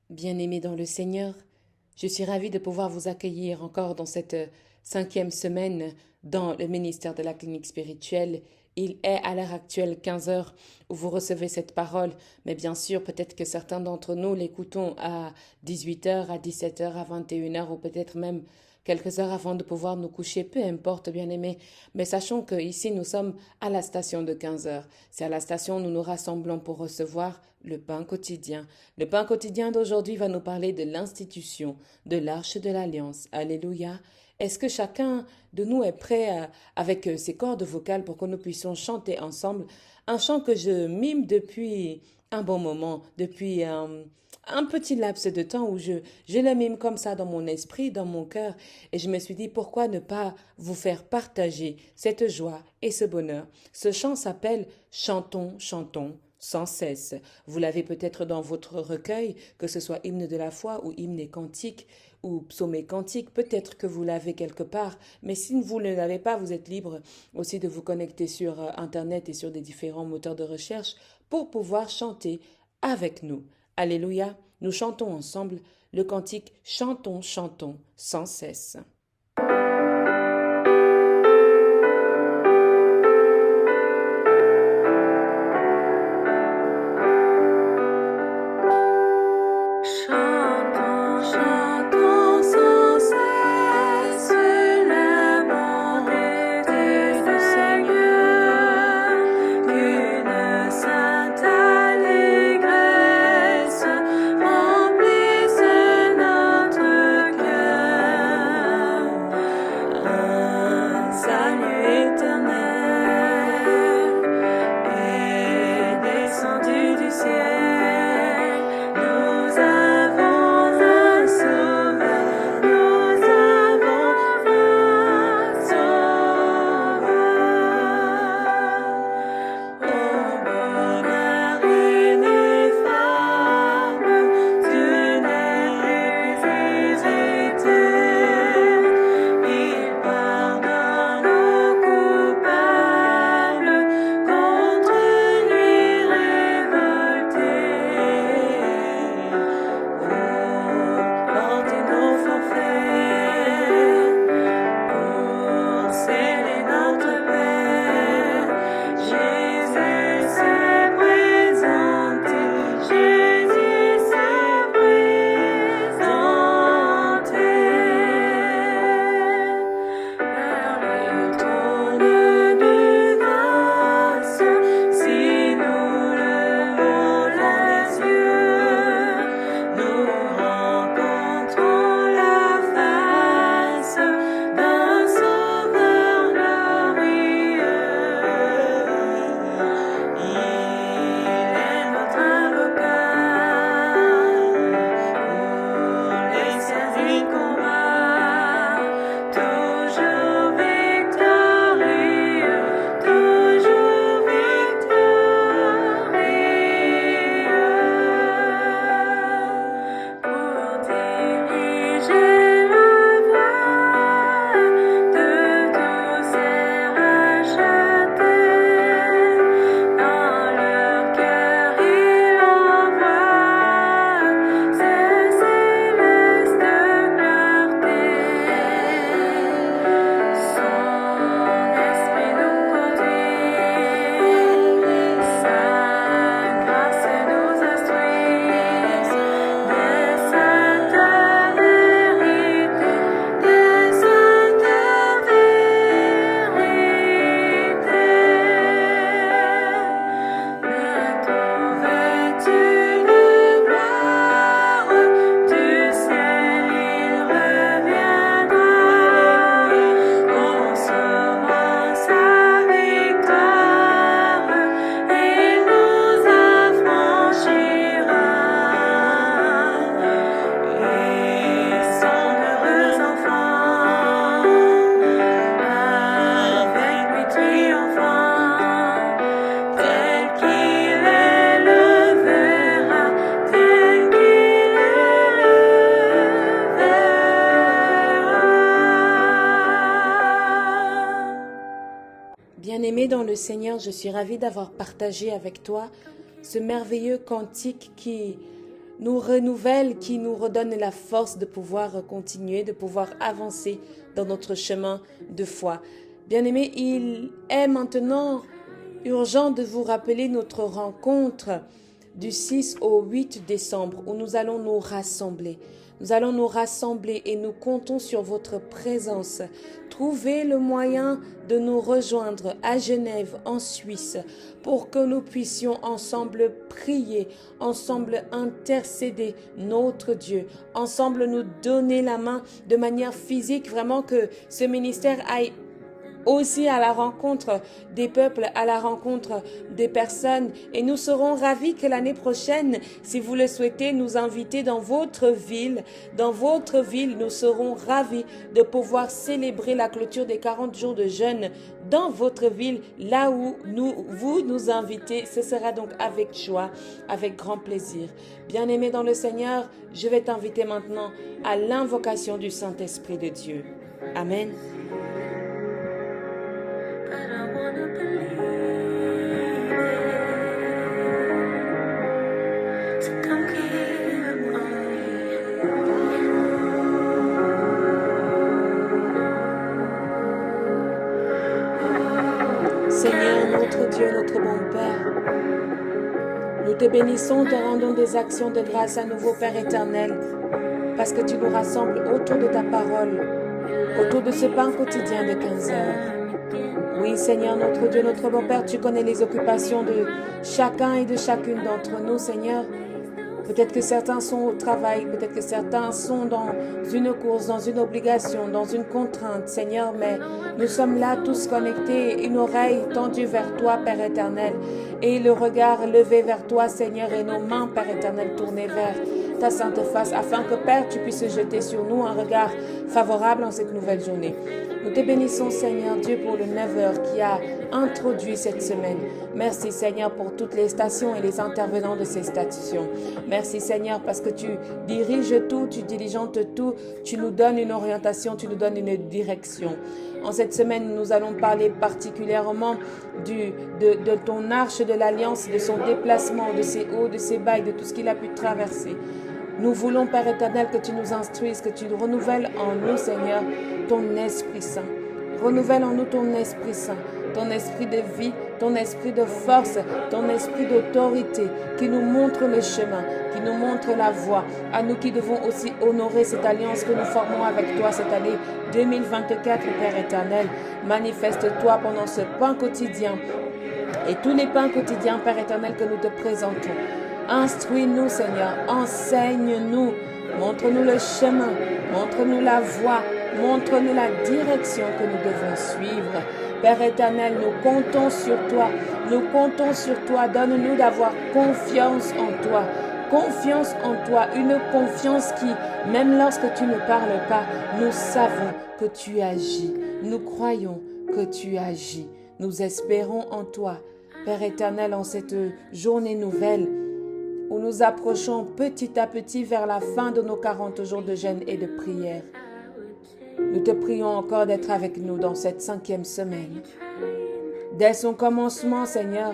Bien-aimés dans le Seigneur, je suis ravie de pouvoir vous accueillir encore dans cette cinquième semaine dans le ministère de la clinique spirituelle. Il est à l'heure actuelle 15 heures où vous recevez cette parole, mais bien sûr, peut-être que certains d'entre nous l'écoutons à 18 heures, à 17 heures, à 21 heures ou peut-être même quelques heures avant de pouvoir nous coucher, peu importe, bien-aimés. Mais sachons que ici nous sommes à la station de 15 heures. C'est à la station où nous nous rassemblons pour recevoir le pain quotidien. Le pain quotidien d'aujourd'hui va nous parler de l'institution de l'Arche de l'Alliance. Alléluia. Est-ce que chacun de nous est prêt avec ses cordes vocales pour que nous puissions chanter ensemble un chant que je mime depuis un bon moment, depuis un petit laps de temps où je le mime comme ça dans mon esprit, dans mon cœur, et je me suis dit pourquoi ne pas vous faire partager cette joie et ce bonheur. Ce chant s'appelle Chantons, chantons sans cesse. Vous l'avez peut-être dans votre recueil, que ce soit hymne de la foi ou hymne et cantique ou psaume et cantique, peut-être que vous l'avez quelque part, mais si vous ne l'avez pas, vous êtes libre aussi de vous connecter sur Internet et sur des différents moteurs de recherche pour pouvoir chanter avec nous. Alléluia, nous chantons ensemble le cantique Chantons, chantons sans cesse. Chantons, chantons sans cesse l'amour du Seigneur, qu'une sainte allégresse remplisse notre cœur. Un salut éternel est descendu du ciel. Nous avons un sauveur, nous avons un sauveur. Au bonheur ineffable d'une éternité, il pardonne aux coupables contre lui révoltés. Portez nos forfaits pour sceller notre paix. Jésus s'est présenté, Jésus s'est présenté. Vers le trône de grâce, si nous levons les yeux, nous rencontrons la face d'un Sauveur glorieux. Il est notre avocat pour les saints il combat, toujours victorieux, toujours victorieux. Pour diriger la voie de tous ces rachetés, dans leur cœur il envoie ses célestes clartés. Son esprit nous conduit, sa grâce nous instruit, des saintes vérités, des saintes vérités. Bientôt vêtu de gloire, du ciel il reviendra, recevant sa victoire, il nous affranchira. Et son heureux enfant, avec lui triomphant, tel qu'il est le verra, tel qu'il est le verra. Bien-aimé dans le Seigneur, je suis ravie d'avoir partagé avec toi ce merveilleux cantique qui nous renouvelle, qui nous redonne la force de pouvoir continuer, de pouvoir avancer dans notre chemin de foi. Bien-aimés, il est maintenant urgent de vous rappeler notre rencontre du 6 au 8 décembre où nous allons nous rassembler. Nous allons nous rassembler et nous comptons sur votre présence. Trouvez le moyen de nous rejoindre à Genève, en Suisse, pour que nous puissions ensemble prier, ensemble intercéder notre Dieu, ensemble nous donner la main de manière physique, vraiment que ce ministère aille aussi à la rencontre des peuples, à la rencontre des personnes. Et nous serons ravis que l'année prochaine, si vous le souhaitez, nous inviter dans votre ville. Dans votre ville, nous serons ravis de pouvoir célébrer la clôture des 40 jours de jeûne dans votre ville, là où vous nous invitez. Ce sera donc avec joie, avec grand plaisir. Bien-aimé dans le Seigneur, je vais t'inviter maintenant à l'invocation du Saint-Esprit de Dieu. Amen. But I wanna believe it. So don't give up on me. Seigneur, notre Dieu, notre bon Père, nous te bénissons, te rendons des actions de grâce à nouveau, Père éternel, parce que tu nous rassembles autour de ta parole, autour de ce pain quotidien de 15 heures. Oui, Seigneur, notre Dieu, notre bon Père, tu connais les occupations de chacun et de chacune d'entre nous, Seigneur. Peut-être que certains sont au travail, peut-être que certains sont dans une course, dans une obligation, dans une contrainte, Seigneur, mais nous sommes là tous connectés, une oreille tendue vers toi, Père éternel, et le regard levé vers toi, Seigneur, et nos mains, Père éternel, tournées vers ta sainte face, afin que, Père, tu puisses jeter sur nous un regard favorable en cette nouvelle journée. Nous te bénissons, Seigneur Dieu, pour le 9h qui a introduit cette semaine. Merci, Seigneur, pour toutes les stations et les intervenants de ces stations. Merci, Seigneur, parce que tu diriges tout, tu diligentes tout, tu nous donnes une orientation, tu nous donnes une direction. En cette semaine, nous allons parler particulièrement de ton arche de l'Alliance, de son déplacement, de ses hauts, de ses bas et de tout ce qu'il a pu traverser. Nous voulons, Père éternel, que tu nous instruises, que tu renouvelles en nous, Seigneur, ton Esprit Saint. Renouvelle en nous ton Esprit Saint, ton esprit de vie, ton esprit de force, ton esprit d'autorité, qui nous montre le chemin, qui nous montre la voie. À nous qui devons aussi honorer cette alliance que nous formons avec toi cette année 2024, Père éternel. Manifeste-toi pendant ce pain quotidien et tous les pains quotidiens, Père éternel, que nous te présentons. Instruis-nous, Seigneur, enseigne-nous, montre-nous le chemin, montre-nous la voie, montre-nous la direction que nous devons suivre. Père éternel, nous comptons sur toi, donne-nous d'avoir confiance en toi, une confiance qui, même lorsque tu ne parles pas, nous savons que tu agis, nous croyons que tu agis, nous espérons en toi. Père éternel, en cette journée nouvelle, où nous approchons petit à petit vers la fin de nos 40 jours de jeûne et de prière. Nous te prions encore d'être avec nous dans cette 5e semaine, dès son commencement, Seigneur,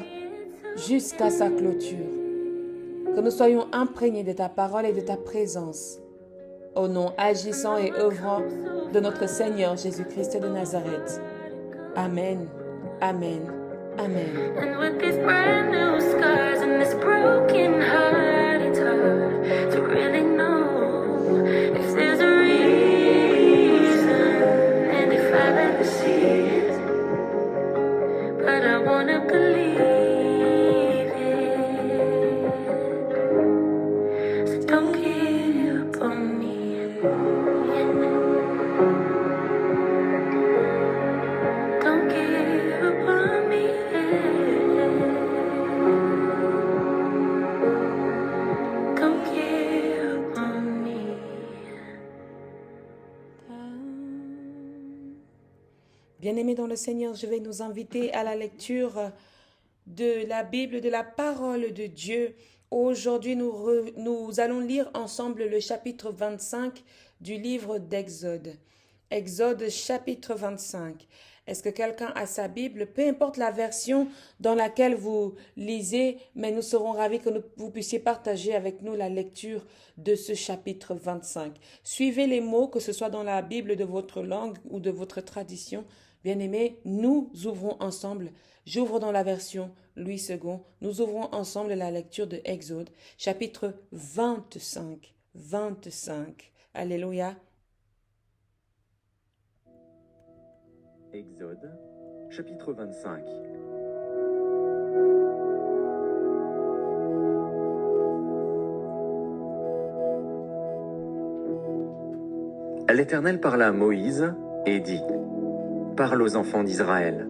jusqu'à sa clôture. Que nous soyons imprégnés de ta parole et de ta présence, au nom agissant et œuvrant de notre Seigneur Jésus-Christ de Nazareth. Amen, amen, amen. And with these brand new scars and this broken heart, it's hard to really know if there's a reason and if I'll ever see it. But I wanna believe it. So don't give up on me. Don't give up on me. Don't give up on me. Bien-aimés dans le Seigneur, je vais nous inviter à la lecture de la Bible, de la parole de Dieu. Aujourd'hui, nous allons lire ensemble le chapitre 25 du livre d'Exode. Exode chapitre 25. Est-ce que quelqu'un a sa Bible? Peu importe la version dans laquelle vous lisez, mais nous serons ravis que vous puissiez partager avec nous la lecture de ce chapitre 25. Suivez les mots, que ce soit dans la Bible de votre langue ou de votre tradition. Bien-aimés, nous ouvrons ensemble. J'ouvre dans la version Louis II. Nous ouvrons ensemble la lecture de Exode, chapitre 25. 25. Alléluia. Exode, chapitre 25. L'Éternel parla à Moïse et dit : Parle aux enfants d'Israël,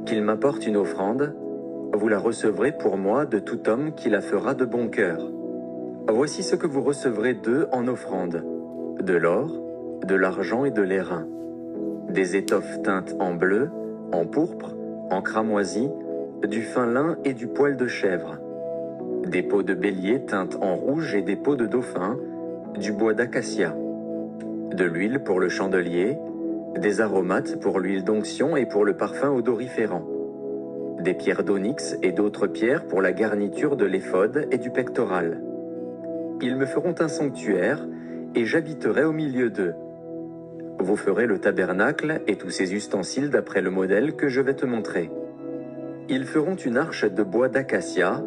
qu'ils m'apportent une offrande, vous la recevrez pour moi de tout homme qui la fera de bon cœur. Voici ce que vous recevrez d'eux en offrande : de l'or, de l'argent et de l'airain, des étoffes teintes en bleu, en pourpre, en cramoisi, du fin lin et du poil de chèvre, des peaux de bélier teintes en rouge et des peaux de dauphin, du bois d'acacia, de l'huile pour le chandelier, des aromates pour l'huile d'onction et pour le parfum odoriférant, des pierres d'onyx et d'autres pierres pour la garniture de l'éphod et du pectoral. Ils me feront un sanctuaire, et j'habiterai au milieu d'eux. Vous ferez le tabernacle et tous ses ustensiles d'après le modèle que je vais te montrer. Ils feront une arche de bois d'acacia,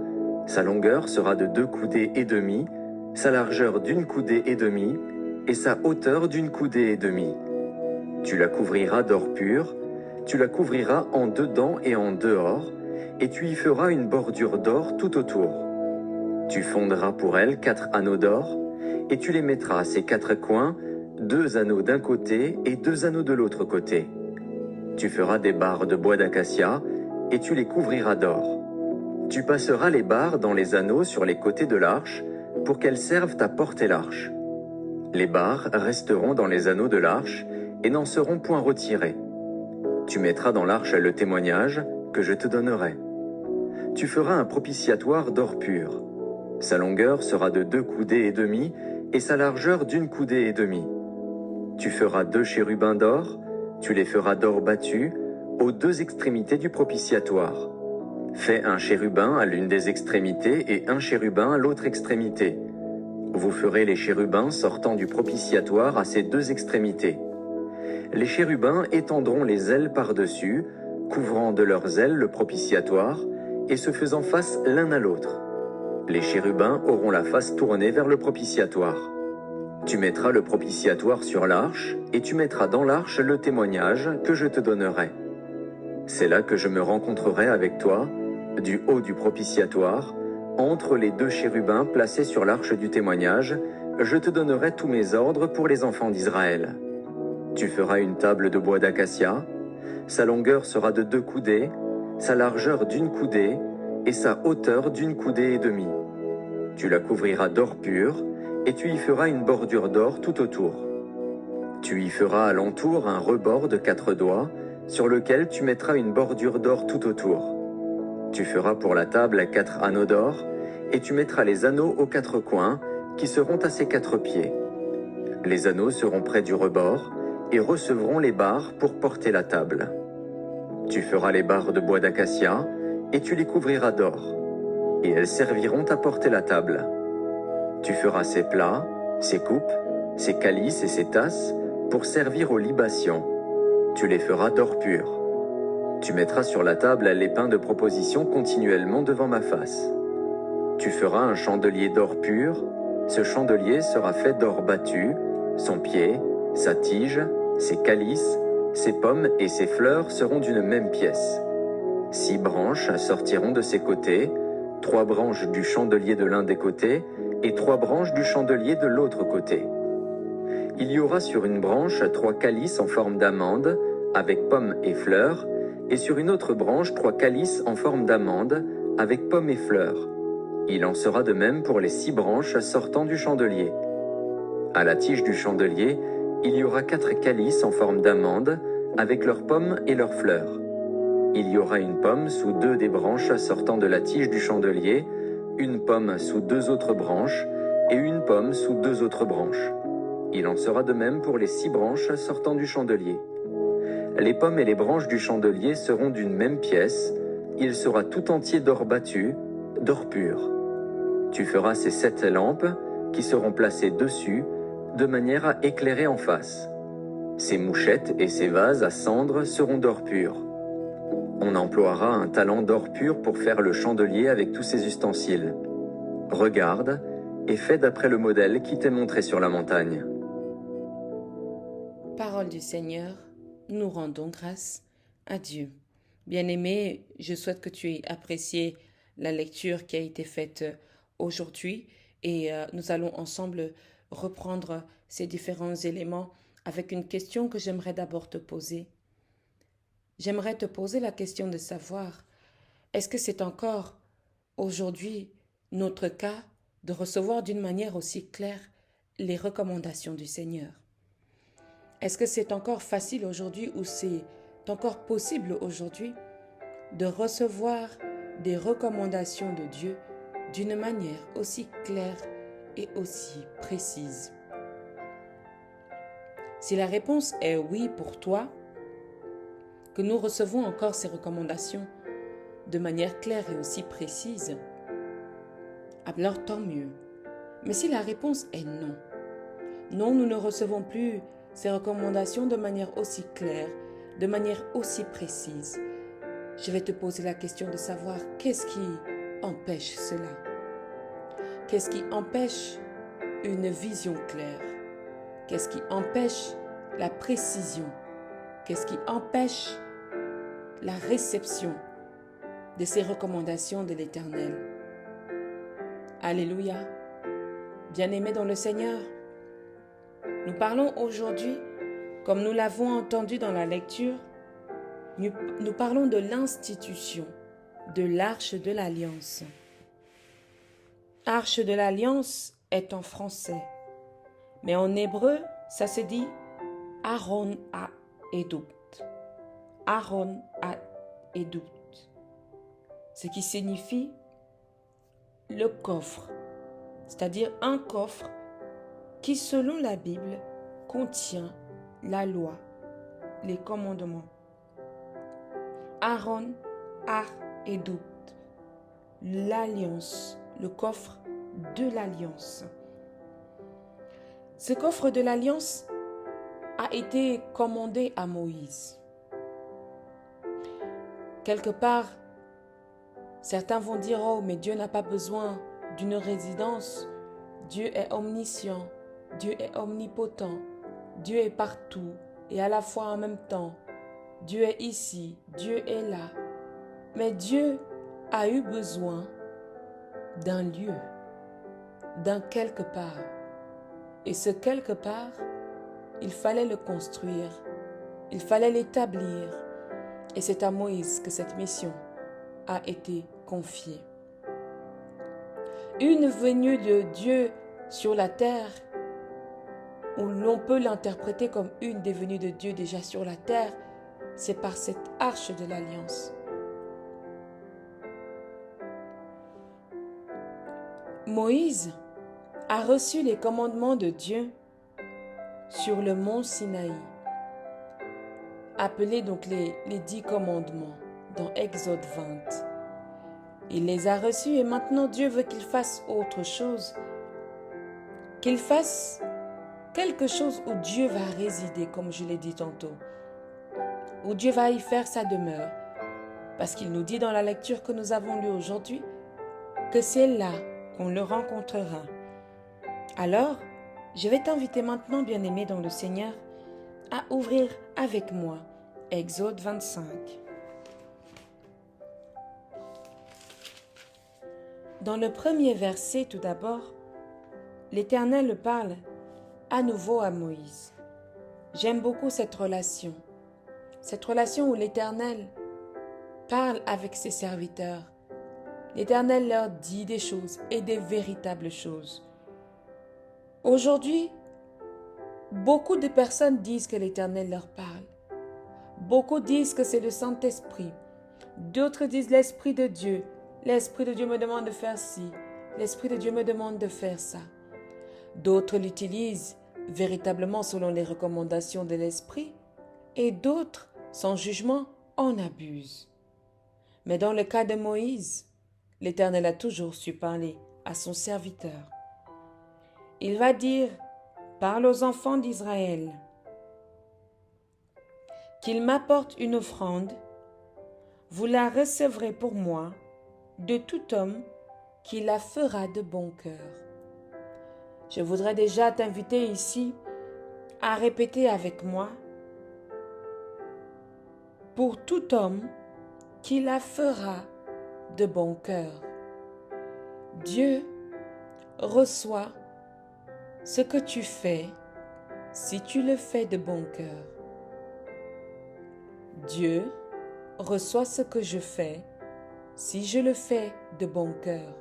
sa longueur sera de 2 coudées et demie, sa largeur d'1 coudée et demie, et sa hauteur d'1 coudée et demie. Tu la couvriras d'or pur, tu la couvriras en dedans et en dehors, et tu y feras une bordure d'or tout autour. Tu fondras pour elle 4 anneaux d'or, et tu les mettras à ses 4 coins, 2 anneaux d'un côté et 2 anneaux de l'autre côté. Tu feras des barres de bois d'acacia, et tu les couvriras d'or. Tu passeras les barres dans les anneaux sur les côtés de l'arche, pour qu'elles servent à porter l'arche. Les barres resteront dans les anneaux de l'arche, et n'en seront point retirées. Tu mettras dans l'arche le témoignage que je te donnerai. Tu feras un propitiatoire d'or pur. Sa longueur sera de 2 coudées et demie, et sa largeur d'1 coudée et demie. Tu feras 2 chérubins d'or, tu les feras d'or battu, aux 2 extrémités du propitiatoire. Fais un chérubin à l'une des extrémités et un chérubin à l'autre extrémité. Vous ferez les chérubins sortant du propitiatoire à ces 2 extrémités. Les chérubins étendront les ailes par-dessus, couvrant de leurs ailes le propitiatoire, et se faisant face l'un à l'autre. Les chérubins auront la face tournée vers le propitiatoire. Tu mettras le propitiatoire sur l'arche, et tu mettras dans l'arche le témoignage que je te donnerai. C'est là que je me rencontrerai avec toi, du haut du propitiatoire, entre les 2 chérubins placés sur l'arche du témoignage, je te donnerai tous mes ordres pour les enfants d'Israël. Tu feras une table de bois d'acacia, sa longueur sera de 2 coudées, sa largeur d'1 coudée, et sa hauteur d'1 coudée et demie. Tu la couvriras d'or pur, et tu y feras une bordure d'or tout autour. Tu y feras à l'entour un rebord de 4 doigts, sur lequel tu mettras une bordure d'or tout autour. Tu feras pour la table 4 anneaux d'or, et tu mettras les anneaux aux 4 coins, qui seront à ses 4 pieds. Les anneaux seront près du rebord, et recevront les barres pour porter la table. Tu feras les barres de bois d'acacia, et tu les couvriras d'or, et elles serviront à porter la table. Tu feras ses plats, ses coupes, ses calices et ses tasses, pour servir aux libations. Tu les feras d'or pur. Tu mettras sur la table les pains de proposition continuellement devant ma face. Tu feras un chandelier d'or pur. Ce chandelier sera fait d'or battu, son pied, sa tige, ses calices, ses pommes et ses fleurs seront d'une même pièce. 6 branches sortiront de ses côtés, 3 branches du chandelier de l'un des côtés et 3 branches du chandelier de l'autre côté. Il y aura sur une branche 3 calices en forme d'amande, avec pommes et fleurs, et sur une autre branche 3 calices en forme d'amande, avec pommes et fleurs. Il en sera de même pour les 6 branches sortant du chandelier. À la tige du chandelier, il y aura 4 calices en forme d'amande, avec leurs pommes et leurs fleurs. Il y aura une pomme sous 2 des branches sortant de la tige du chandelier, une pomme sous 2 autres branches, et une pomme sous 2 autres branches. Il en sera de même pour les 6 branches sortant du chandelier. Les pommes et les branches du chandelier seront d'une même pièce. Il sera tout entier d'or battu, d'or pur. Tu feras ces 7 lampes qui seront placées dessus, de manière à éclairer en face. Ces mouchettes et ces vases à cendre seront d'or pur. On emploiera un talent d'or pur pour faire le chandelier avec tous ses ustensiles. Regarde et fais d'après le modèle qui t'est montré sur la montagne. Parole du Seigneur, nous rendons grâce à Dieu. Bien-aimé, je souhaite que tu aies apprécié la lecture qui a été faite aujourd'hui et nous allons ensemble reprendre ces différents éléments avec une question que j'aimerais d'abord te poser. J'aimerais te poser la question de savoir, est-ce que c'est encore aujourd'hui notre cas de recevoir d'une manière aussi claire les recommandations du Seigneur? Est-ce que c'est encore facile aujourd'hui ou c'est encore possible aujourd'hui de recevoir des recommandations de Dieu d'une manière aussi claire et aussi précise? Si la réponse est oui pour toi, que nous recevons encore ces recommandations de manière claire et aussi précise, alors tant mieux. Mais si la réponse est non, non, nous ne recevons plus ces recommandations de manière aussi claire, de manière aussi précise, je vais te poser la question de savoir qu'est-ce qui empêche cela? Qu'est-ce qui empêche une vision claire? Qu'est-ce qui empêche la précision? Qu'est-ce qui empêche la réception de ces recommandations de l'Éternel? Alléluia. Bien-aimés dans le Seigneur, nous parlons aujourd'hui, comme nous l'avons entendu dans la lecture, nous parlons de l'institution de l'Arche de l'Alliance. Arche de l'Alliance est en français, mais en hébreu, ça se dit Aaron ha-Edut. Aaron ha-Edut, ce qui signifie le coffre, c'est-à-dire un coffre qui, selon la Bible, contient la loi, les commandements. Aaron ha-Edut, l'alliance, le coffre de l'alliance. Ce coffre de l'alliance a été commandé à Moïse. Quelque part, certains vont dire « Oh, mais Dieu n'a pas besoin d'une résidence. Dieu est omniscient, Dieu est omnipotent, Dieu est partout et à la fois en même temps. Dieu est ici, Dieu est là. » Mais Dieu a eu besoin d'un lieu, d'un quelque part. Et ce quelque part, il fallait le construire, il fallait l'établir. Et c'est à Moïse que cette mission a été confiée. Une venue de Dieu sur la terre, où l'on peut l'interpréter comme une des venues de Dieu déjà sur la terre, c'est par cette arche de l'alliance. Moïse a reçu les commandements de Dieu sur le mont Sinaï, appelés donc les 10 commandements dans Exode 20. Il les a reçus et maintenant Dieu veut qu'il fasse autre chose, qu'il fasse quelque chose où Dieu va résider, comme je l'ai dit tantôt, où Dieu va y faire sa demeure, parce qu'il nous dit dans la lecture que nous avons lue aujourd'hui que c'est là qu'on le rencontrera. Alors, je vais t'inviter maintenant, bien-aimé dans le Seigneur, à ouvrir avec moi Exode 25. Dans le premier verset, tout d'abord, l'Éternel parle à nouveau à Moïse. J'aime beaucoup cette relation où l'Éternel parle avec ses serviteurs. L'Éternel leur dit des choses et des véritables choses. Aujourd'hui, beaucoup de personnes disent que l'Éternel leur parle. Beaucoup disent que c'est le Saint-Esprit. D'autres disent l'Esprit de Dieu. L'Esprit de Dieu me demande de faire ci. L'Esprit de Dieu me demande de faire ça. D'autres l'utilisent véritablement selon les recommandations de l'Esprit et d'autres Sans jugement, on abuse. Mais dans le cas de Moïse, l'Éternel a toujours su parler à son serviteur. Il va dire, parle aux enfants d'Israël, qu'ils m'apportent une offrande, vous la recevrez pour moi de tout homme qui la fera de bon cœur. Je voudrais déjà t'inviter ici à répéter avec moi, pour tout homme qui la fera de bon cœur. Dieu reçoit ce que tu fais si tu le fais de bon cœur. Dieu reçoit ce que je fais si je le fais de bon cœur.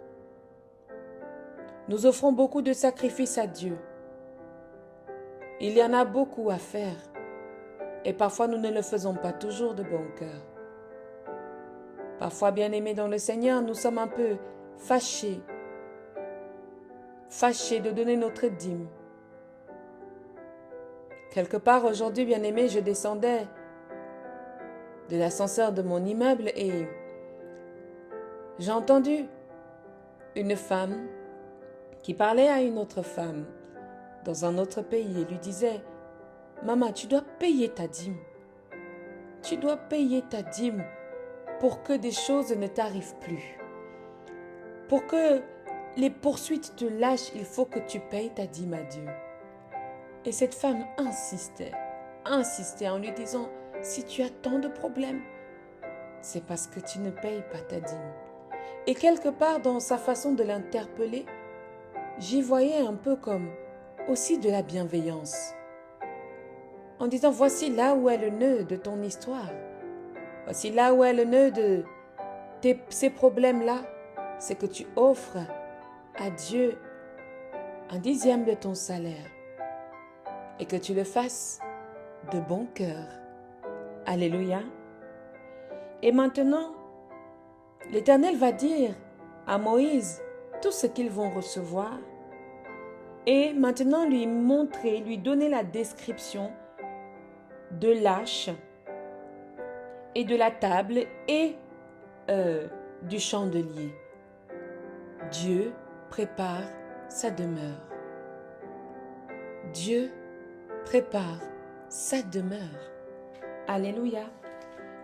Nous offrons beaucoup de sacrifices à Dieu. Il y en a beaucoup à faire et parfois nous ne le faisons pas toujours de bon cœur. Parfois, bien-aimés dans le Seigneur, nous sommes un peu fâchés de donner notre dîme. Quelque part aujourd'hui, bien-aimés, je descendais de l'ascenseur de mon immeuble et j'ai entendu une femme qui parlait à une autre femme dans un autre pays et lui disait « Maman, tu dois payer ta dîme. Tu dois payer ta dîme pour que des choses ne t'arrivent plus. Pour que les poursuites te lâchent, il faut que tu payes ta dîme à Dieu. » Et cette femme insistait en lui disant « Si tu as tant de problèmes, c'est parce que tu ne payes pas ta dîme. » Et quelque part dans sa façon de l'interpeller, j'y voyais un peu comme aussi de la bienveillance. En disant, voici là où est le nœud de ton histoire. Voici là où est le nœud de ces problèmes-là. C'est que tu offres à Dieu 1/10 de ton salaire et que tu le fasses de bon cœur. Alléluia. Et maintenant, l'Éternel va dire à Moïse tout ce qu'ils vont recevoir et maintenant lui montrer, lui donner la description de l'arche et de la table et du chandelier. Dieu prépare sa demeure. Dieu prépare sa demeure. Alléluia.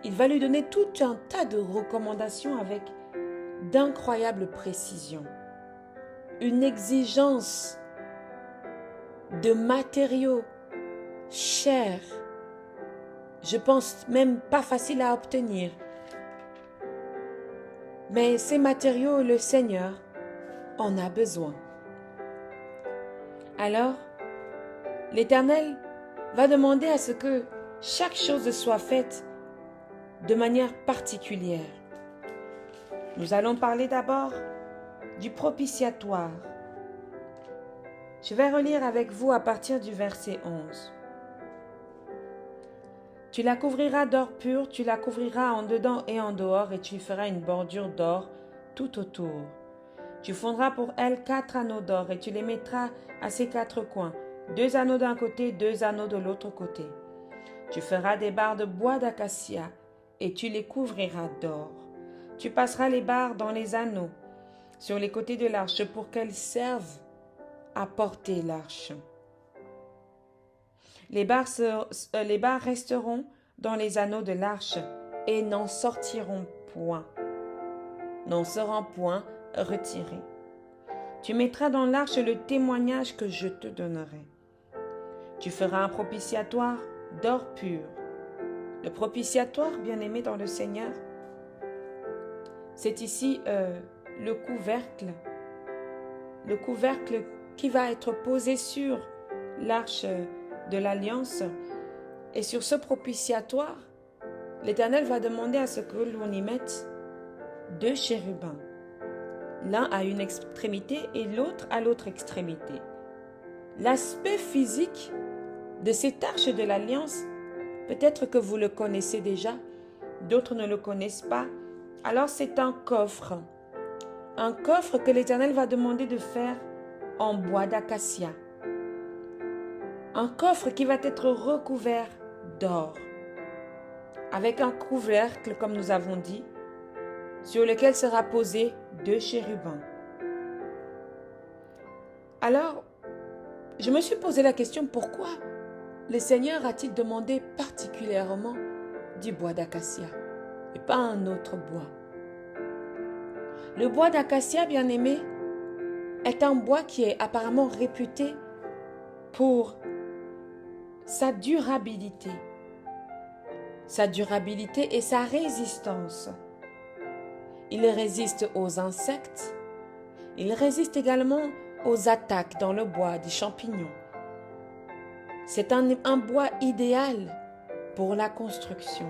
Il va lui donner tout un tas de recommandations avec d'incroyables précisions. Une exigence de matériaux chers, je pense même pas facile à obtenir. Mais ces matériaux, le Seigneur en a besoin. Alors, l'Éternel va demander à ce que chaque chose soit faite de manière particulière. Nous allons parler d'abord du propitiatoire. Je vais relire avec vous à partir du verset 11. Tu la couvriras d'or pur, tu la couvriras en dedans et en dehors, et tu feras une bordure d'or tout autour. Tu fondras pour elle 4 anneaux d'or, et tu les mettras à ses 4 coins, 2 anneaux d'un côté, 2 anneaux de l'autre côté. Tu feras des barres de bois d'acacia, et tu les couvriras d'or. Tu passeras les barres dans les anneaux, sur les côtés de l'arche, pour qu'elles servent à porter l'arche. Les barres resteront dans les anneaux de l'arche et n'en sortiront point, n'en seront point retirés. Tu mettras dans l'arche le témoignage que je te donnerai. Tu feras un propitiatoire d'or pur. Le propitiatoire, bien-aimé dans le Seigneur, c'est ici le couvercle qui va être posé sur l'arche de l'Alliance. Et sur ce propitiatoire, l'Éternel va demander à ce que l'on y mette 2 chérubins, l'un à une extrémité et l'autre à l'autre extrémité. L'aspect physique de cette arche de l'Alliance, peut-être que vous le connaissez déjà, d'autres ne le connaissent pas. Alors c'est un coffre que l'Éternel va demander de faire en bois d'acacia. Un coffre qui va être recouvert d'or. avec un couvercle, comme nous avons dit, sur lequel sera posé 2 chérubins. Alors, je me suis posé la question, pourquoi le Seigneur a-t-il demandé particulièrement du bois d'acacia et pas un autre bois? Le bois d'acacia, bien-aimé, est un bois qui est apparemment réputé pour sa durabilité et sa résistance. Il résiste aux insectes, il résiste également aux attaques dans le bois des champignons. C'est un bois idéal pour la construction.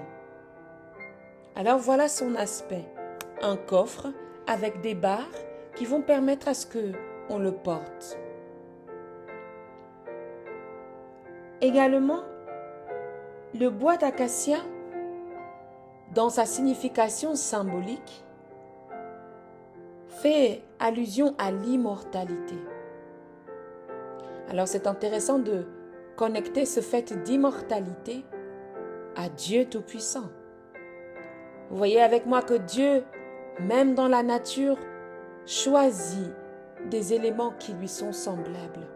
Alors voilà son aspect, un coffre avec des barres qui vont permettre à ce qu'on le porte. Également, le bois d'acacia, dans sa signification symbolique, fait allusion à l'immortalité. Alors c'est intéressant de connecter ce fait d'immortalité à Dieu Tout-Puissant. Vous voyez avec moi que Dieu, même dans la nature, choisit des éléments qui lui sont semblables.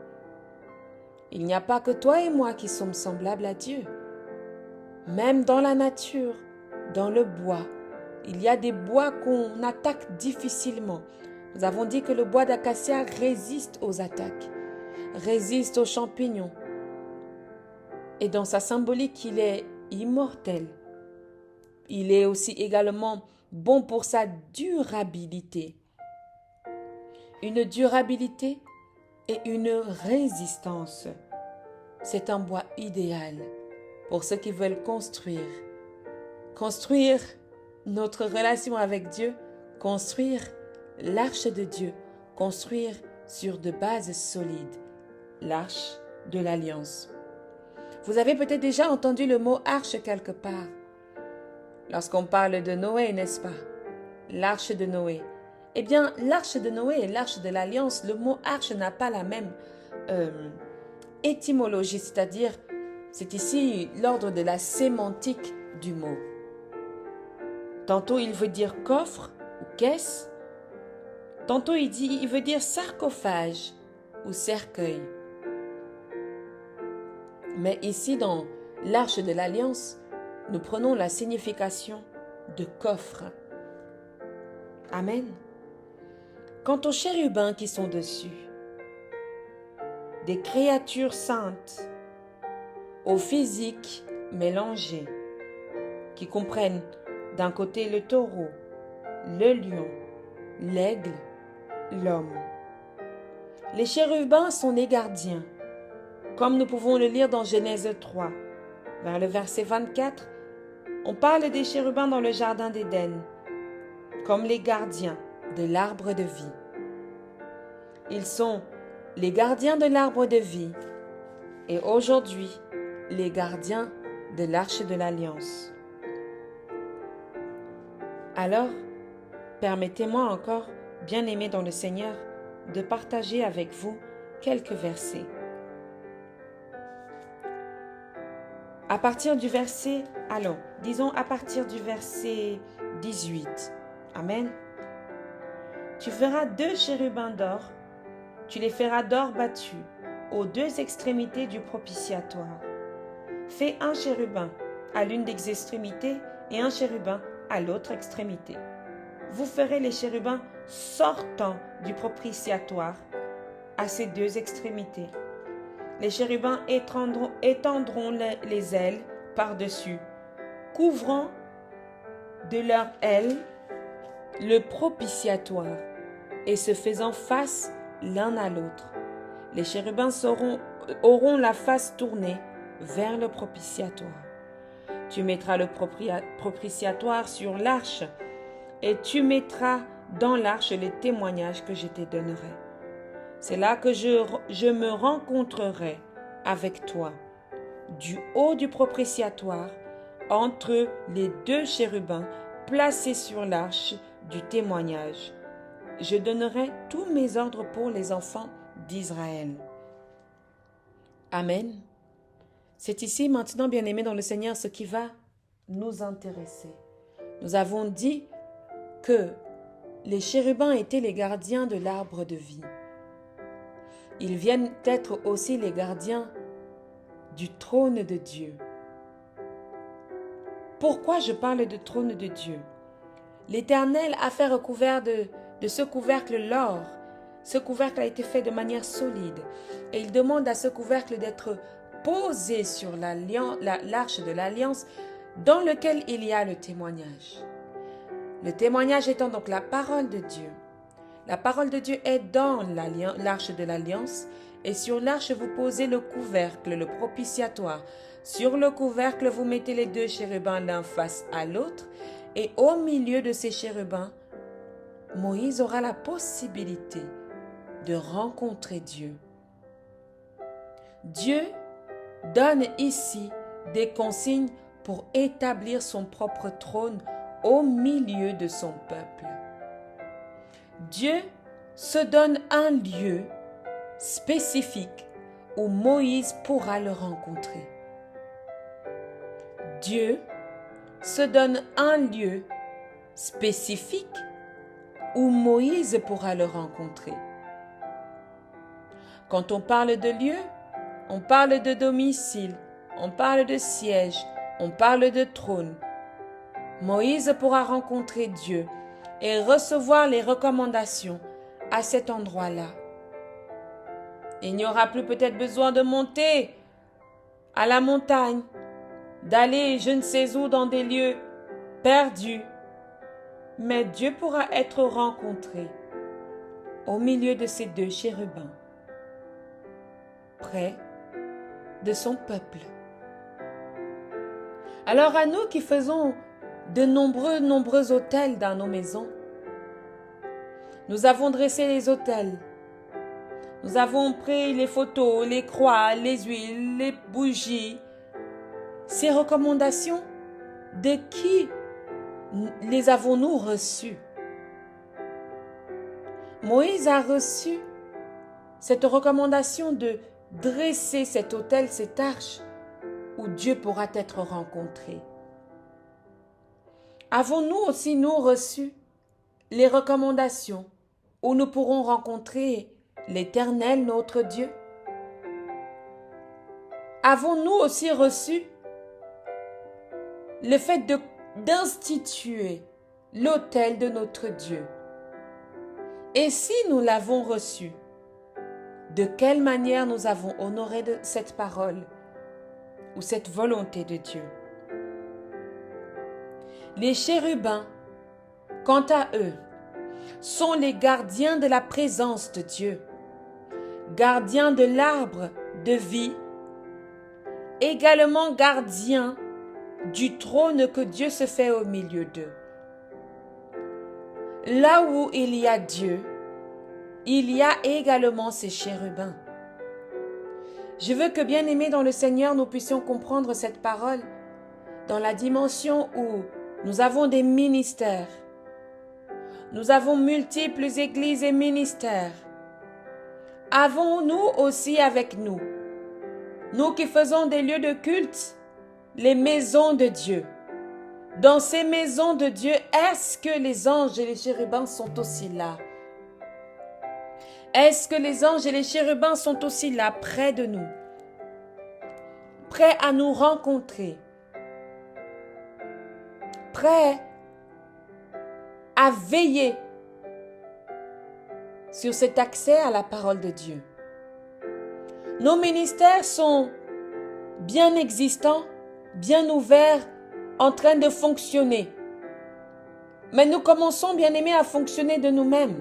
Il n'y a pas que toi et moi qui sommes semblables à Dieu. Même dans la nature, dans le bois, il y a des bois qu'on attaque difficilement. Nous avons dit que le bois d'acacia résiste aux attaques, résiste aux champignons. Et dans sa symbolique, il est immortel. Il est aussi également bon pour sa durabilité. Une durabilité et une résistance. C'est un bois idéal pour ceux qui veulent construire notre relation avec Dieu, construire l'arche de Dieu, construire sur de bases solides, l'arche de l'Alliance. Vous avez peut-être déjà entendu le mot arche quelque part. Lorsqu'on parle de Noé, n'est-ce pas? L'arche de Noé. Eh bien, l'arche de Noé et l'arche de l'Alliance, le mot arche n'a pas la même étymologie, c'est-à-dire, c'est ici l'ordre de la sémantique du mot. Tantôt, il veut dire coffre ou caisse. Tantôt, il veut dire sarcophage ou cercueil. Mais ici, dans l'arche de l'Alliance, nous prenons la signification de coffre. Amen. Quant aux chérubins qui sont dessus, des créatures saintes, au physique mélangé, qui comprennent d'un côté le taureau, le lion, l'aigle, l'homme. Les chérubins sont les gardiens, comme nous pouvons le lire dans Genèse 3. Vers le verset 24, on parle des chérubins dans le jardin d'Éden, comme les gardiens de l'arbre de vie. Ils sont les gardiens de l'arbre de vie et aujourd'hui les gardiens de l'arche de l'Alliance. Alors, permettez-moi encore, bien-aimés dans le Seigneur, de partager avec vous quelques versets. À partir du verset 18. Amen. Tu feras 2 chérubins d'or, tu les feras d'or battu aux 2 extrémités du propitiatoire. Fais un chérubin à l'une des extrémités et un chérubin à l'autre extrémité. Vous ferez les chérubins sortant du propitiatoire à ces 2 extrémités. Les chérubins étendront les ailes par-dessus, couvrant de leurs ailes le propitiatoire et se faisant face l'un à l'autre. Les chérubins auront la face tournée vers le propitiatoire. Tu mettras le propitiatoire sur l'arche et tu mettras dans l'arche les témoignages que je te donnerai. C'est là que je me rencontrerai avec toi, du haut du propitiatoire, entre les 2 chérubins placés sur l'arche du témoignage. Je donnerai tous mes ordres pour les enfants d'Israël. Amen. C'est ici maintenant, bien-aimés dans le Seigneur, ce qui va nous intéresser. Nous avons dit que les chérubins étaient les gardiens de l'arbre de vie. Ils viennent être aussi les gardiens du trône de Dieu. Pourquoi je parle de trône de Dieu? L'Éternel a fait recouvert de ce couvercle l'or. Ce couvercle a été fait de manière solide. Et il demande à ce couvercle d'être posé sur l'arche de l'Alliance dans lequel il y a le témoignage. Le témoignage étant donc la parole de Dieu. La parole de Dieu est dans l'arche de l'Alliance. Et sur l'arche, vous posez le couvercle, le propitiatoire. Sur le couvercle, vous mettez les deux chérubins l'un face à l'autre. Et au milieu de ces chérubins, Moïse aura la possibilité de rencontrer Dieu. Dieu donne ici des consignes pour établir son propre trône au milieu de son peuple. Dieu se donne un lieu spécifique où Moïse pourra le rencontrer. Dieu se donne un lieu spécifique où Moïse pourra le rencontrer. Quand on parle de lieu, on parle de domicile, on parle de siège, on parle de trône. Moïse pourra rencontrer Dieu et recevoir les recommandations à cet endroit-là. Il n'y aura plus peut-être besoin de monter à la montagne, d'aller je ne sais où dans des lieux perdus. Mais Dieu pourra être rencontré au milieu de ces deux chérubins, près de son peuple. Alors à nous qui faisons de nombreux autels dans nos maisons, nous avons dressé les autels, nous avons pris les photos, les croix, les huiles, les bougies. Ces recommandations, de qui les avons-nous reçues? Moïse a reçu cette recommandation de dresser cet autel, cette arche, où Dieu pourra être rencontré. Avons-nous aussi, nous, reçu les recommandations où nous pourrons rencontrer l'Éternel, notre Dieu? Avons-nous aussi reçu le fait d'instituer l'autel de notre Dieu? Et si nous l'avons reçu, de quelle manière nous avons honoré de cette parole ou cette volonté de Dieu? Les chérubins, quant à eux, sont les gardiens de la présence de Dieu, gardiens de l'arbre de vie, également gardiens du trône que Dieu se fait au milieu d'eux. Là où il y a Dieu, il y a également ces chérubins. Je veux que, bien-aimés dans le Seigneur, nous puissions comprendre cette parole dans la dimension où nous avons des ministères. Nous avons multiples églises et ministères. Avons-nous aussi avec nous, nous qui faisons des lieux de culte, les maisons de Dieu? Dans ces maisons de Dieu, est-ce que les anges et les chérubins sont aussi là? Est-ce que les anges et les chérubins sont aussi là, près de nous, prêts à nous rencontrer, prêts à veiller sur cet accès à la parole de Dieu? Nos ministères sont bien existants, bien ouverts, en train de fonctionner. Mais nous commençons, bien-aimés, à fonctionner de nous-mêmes.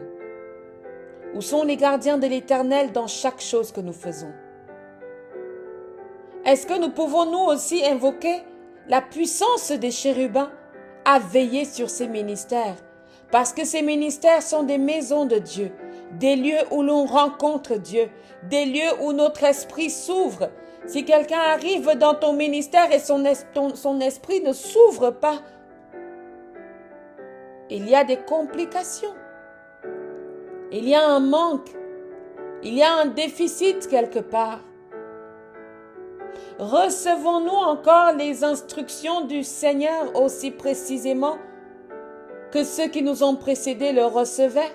Où sont les gardiens de l'Éternel dans chaque chose que nous faisons? Est-ce que nous pouvons nous aussi invoquer la puissance des chérubins à veiller sur ces ministères? Parce que ces ministères sont des maisons de Dieu, des lieux où l'on rencontre Dieu, des lieux où notre esprit s'ouvre. Si quelqu'un arrive dans ton ministère et son esprit ne s'ouvre pas, il y a des complications. Il y a un manque. Il y a un déficit quelque part. Recevons-nous encore les instructions du Seigneur aussi précisément que ceux qui nous ont précédés le recevaient?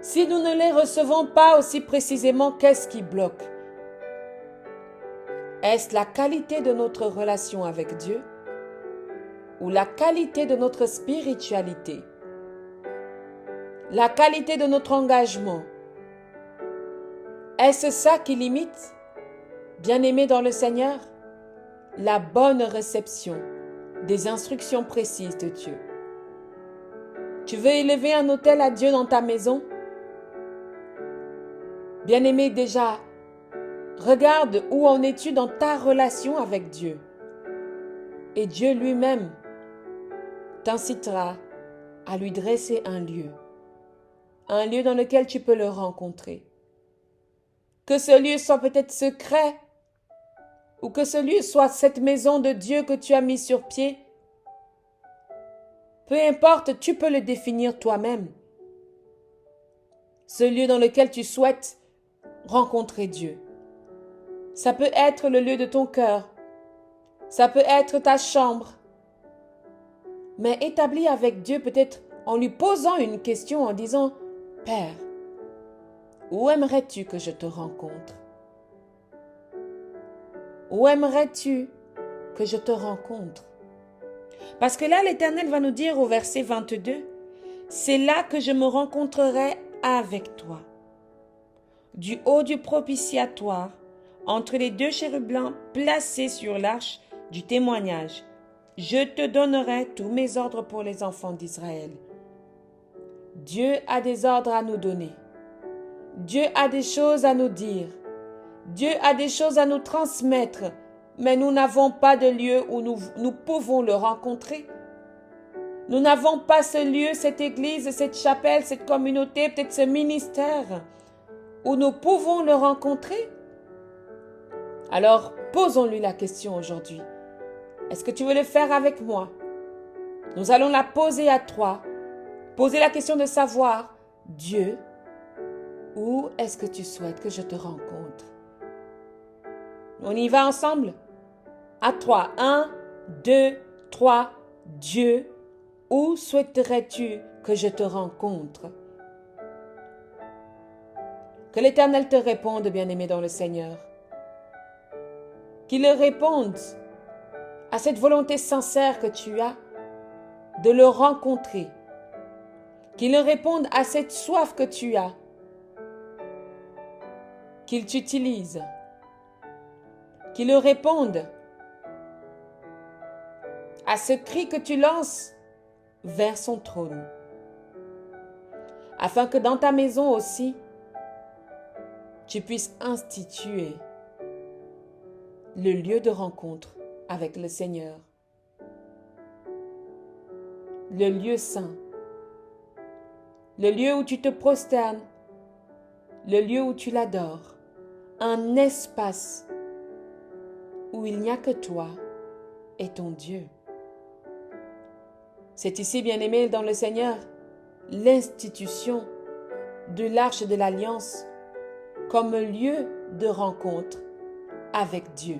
Si nous ne les recevons pas aussi précisément, qu'est-ce qui bloque? Est-ce la qualité de notre relation avec Dieu ou la qualité de notre spiritualité? La qualité de notre engagement? Est-ce ça qui limite, bien-aimés dans le Seigneur, la bonne réception des instructions précises de Dieu? Tu veux élever un autel à Dieu dans ta maison? Bien-aimé, déjà, regarde où en es-tu dans ta relation avec Dieu. Et Dieu lui-même t'incitera à lui dresser un lieu dans lequel tu peux le rencontrer. Que ce lieu soit peut-être secret, ou que ce lieu soit cette maison de Dieu que tu as mis sur pied. Peu importe, tu peux le définir toi-même. Ce lieu dans lequel tu souhaites rencontrer Dieu. Ça peut être le lieu de ton cœur. Ça peut être ta chambre. Mais établi avec Dieu, peut-être en lui posant une question, en disant « Père, où aimerais-tu que je te rencontre? Où aimerais-tu que je te rencontre? » Parce que là, l'Éternel va nous dire au verset 22, « C'est là que je me rencontrerai avec toi. Du haut du propitiatoire, entre les deux chérubins placés sur l'arche du témoignage, je te donnerai tous mes ordres pour les enfants d'Israël. » Dieu a des ordres à nous donner. Dieu a des choses à nous dire. Dieu a des choses à nous transmettre, mais nous n'avons pas de lieu où nous pouvons le rencontrer. Nous n'avons pas ce lieu, cette église, cette chapelle, cette communauté, peut-être ce ministère où nous pouvons le rencontrer. Alors, posons-lui la question aujourd'hui. Est-ce que tu veux le faire avec moi? Nous allons la poser à toi. Poser la question de savoir, Dieu, où est-ce que tu souhaites que je te rencontre? On y va ensemble? À toi. 1, 2, 3. Dieu, où souhaiterais-tu que je te rencontre? Que l'Éternel te réponde, bien-aimé dans le Seigneur. Qu'il réponde à cette volonté sincère que tu as de le rencontrer. Qu'il réponde à cette soif que tu as. Qu'il t'utilise. Qu'il réponde à ce cri que tu lances vers son trône. Afin que dans ta maison aussi, tu puisses instituer le lieu de rencontre avec le Seigneur. Le lieu saint. Le lieu où tu te prosternes. Le lieu où tu l'adores. Un espace où il n'y a que toi et ton Dieu. C'est ici, bien-aimé dans le Seigneur, l'institution de l'Arche de l'Alliance comme lieu de rencontre avec Dieu.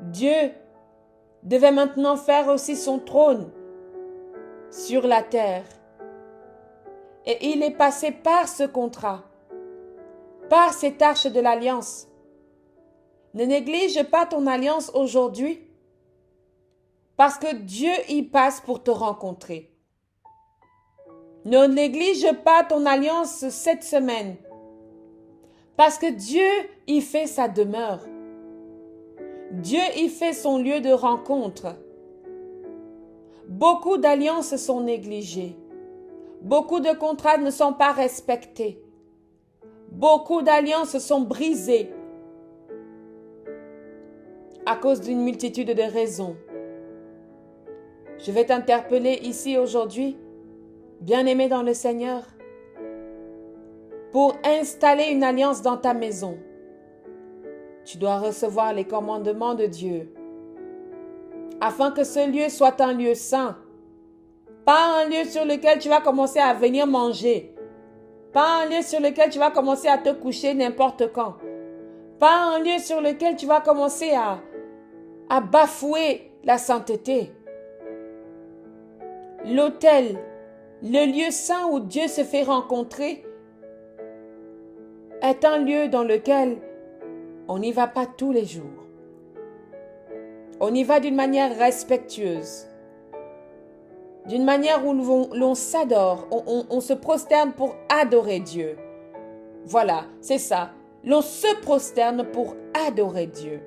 Dieu devait maintenant faire aussi son trône sur la terre. Et il est passé par ce contrat, par cette arche de l'alliance. Ne néglige pas ton alliance aujourd'hui, parce que Dieu y passe pour te rencontrer. Ne néglige pas ton alliance cette semaine, parce que Dieu y fait sa demeure. Dieu y fait son lieu de rencontre. Beaucoup d'alliances sont négligées. Beaucoup de contrats ne sont pas respectés. Beaucoup d'alliances sont brisées à cause d'une multitude de raisons. Je vais t'interpeller ici aujourd'hui, bien-aimé dans le Seigneur, pour installer une alliance dans ta maison. Tu dois recevoir les commandements de Dieu, afin que ce lieu soit un lieu saint, pas un lieu sur lequel tu vas commencer à venir manger, Pas un lieu sur lequel tu vas commencer à te coucher n'importe quand. Pas un lieu sur lequel tu vas commencer à bafouer la sainteté. L'autel, le lieu saint où Dieu se fait rencontrer, est un lieu dans lequel on n'y va pas tous les jours. On y va d'une manière respectueuse, d'une manière où l'on s'adore, on se prosterne pour adorer Dieu. Voilà, c'est ça. L'on se prosterne pour adorer Dieu.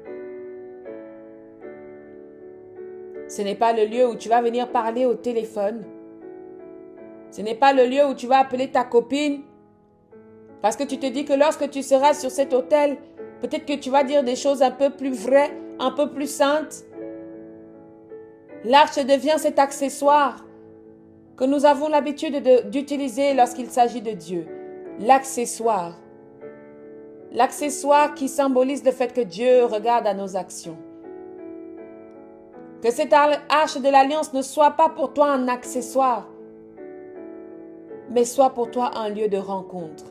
Ce n'est pas le lieu où tu vas venir parler au téléphone. Ce n'est pas le lieu où tu vas appeler ta copine. Parce que tu te dis que lorsque tu seras sur cet autel, peut-être que tu vas dire des choses un peu plus vraies, un peu plus saintes. L'arche devient cet accessoire que nous avons l'habitude d'utiliser lorsqu'il s'agit de Dieu. L'accessoire. L'accessoire qui symbolise le fait que Dieu regarde à nos actions. Que cette arche de l'alliance ne soit pas pour toi un accessoire, mais soit pour toi un lieu de rencontre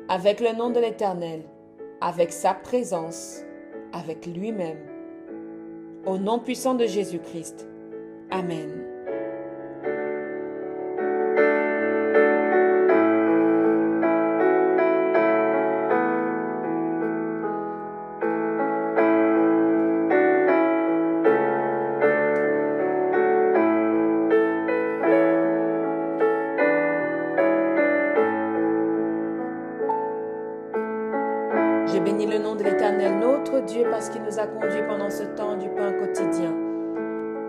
avec le nom de l'Éternel, avec sa présence, avec lui-même. Au nom puissant de Jésus-Christ. Amen. Je bénis le nom de l'Éternel, notre Dieu, parce qu'il nous a conduits pendant ce temps du pain quotidien.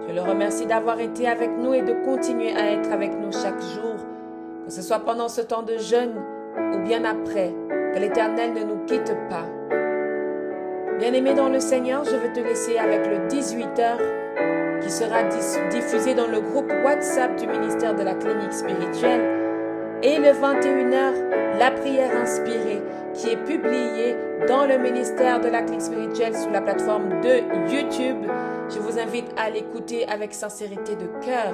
Je le remercie d'avoir été avec nous et de continuer à être avec nous chaque jour, que ce soit pendant ce temps de jeûne ou bien après, que l'Éternel ne nous quitte pas. Bien-aimé dans le Seigneur, je veux te laisser avec le 18h qui sera diffusé dans le groupe WhatsApp du ministère de la clinique spirituelle et le 21h, la prière inspirée qui est publiée dans le ministère de la clinique spirituelle sous la plateforme de YouTube. Je vous invite à l'écouter avec sincérité de cœur.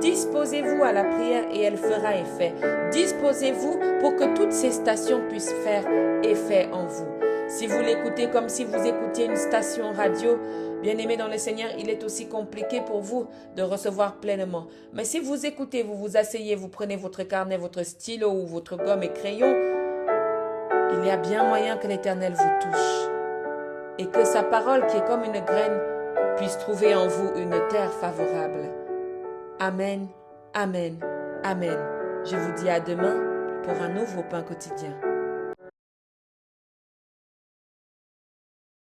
Disposez-vous à la prière et elle fera effet. Disposez-vous pour que toutes ces stations puissent faire effet en vous. Si vous l'écoutez comme si vous écoutiez une station radio, bien-aimé dans le Seigneur, il est aussi compliqué pour vous de recevoir pleinement. Mais si vous écoutez, vous vous asseyez, vous prenez votre carnet, votre stylo ou votre gomme et crayon, il y a bien moyen que l'Éternel vous touche et que sa parole, qui est comme une graine, puisse trouver en vous une terre favorable. Amen, amen, amen. Je vous dis à demain pour un nouveau pain quotidien.